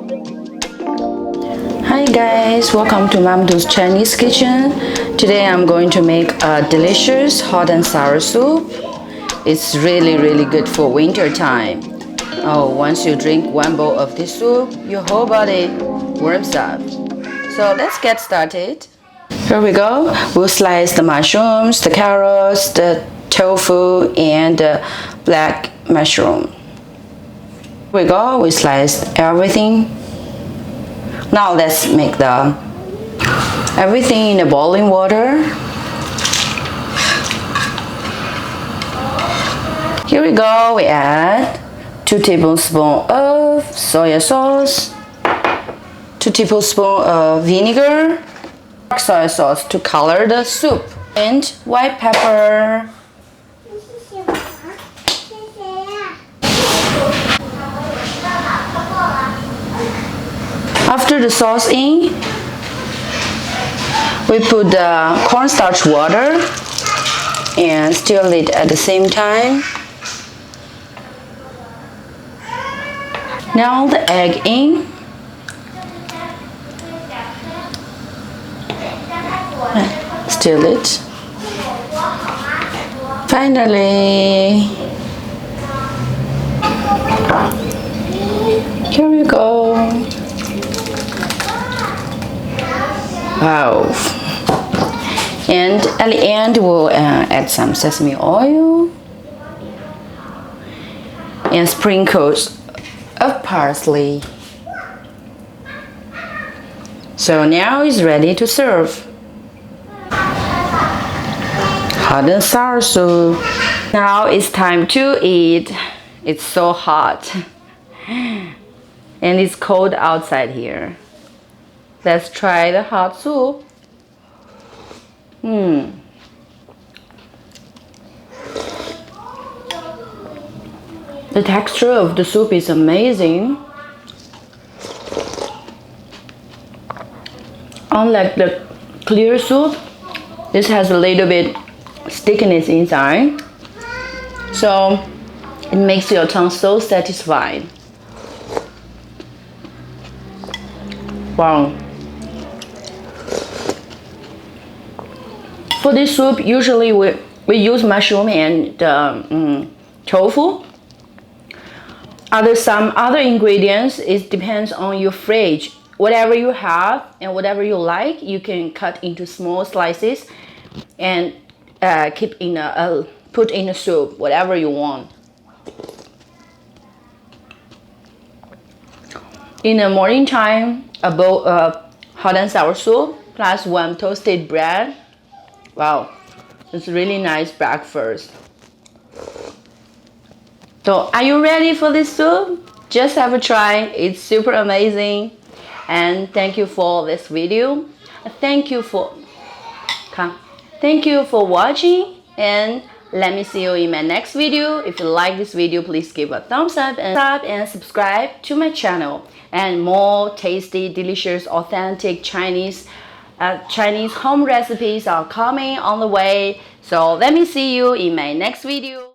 Hi guys, welcome to Mamdo's Chinese kitchen. Today I'm going to make a delicious hot and sour soup. It's really good for winter time. Oh, once you drink one bowl of this soup, your whole body warms up. So let's get started. Here we go. We'll slice the mushrooms, the carrots, the tofu, and the black mushroom. Here we go. We sliced everything. Now let's make everything in the boiling water. Here we go. We add 2 tablespoons of soy sauce, 2 tablespoons of vinegar, soy sauce to color the soup, and white pepper. After the sauce in, we put the cornstarch water and stir it at the same time. Now the egg in. Stir it. Finally, here we go. Wow. And at the end we'll add some sesame oil and sprinkles of parsley. So now it's ready to serve. Hot and sour soup. Now it's time to eat. It's so hot and it's cold outside here. Let's try the hot soup. The texture of the soup is amazing. Unlike the clear soup, this has a little bit stickiness inside. So it makes your tongue so satisfied. Wow. For this soup, usually we use mushroom and tofu. Some other ingredients, it depends on your fridge. Whatever you have and whatever you like, you can cut into small slices and put in a soup, whatever you want. In the morning time, a bowl of hot and sour soup plus 1 toasted bread. Wow, it's really nice breakfast. So are you ready for this soup? Just have a try. It's super amazing. And thank you for this video. Thank you for watching, and let me see you in my next video. If you like this video, please give a thumbs up and subscribe to my channel. And more tasty, delicious, authentic Chinese home recipes are coming on the way. So let me see you in my next video.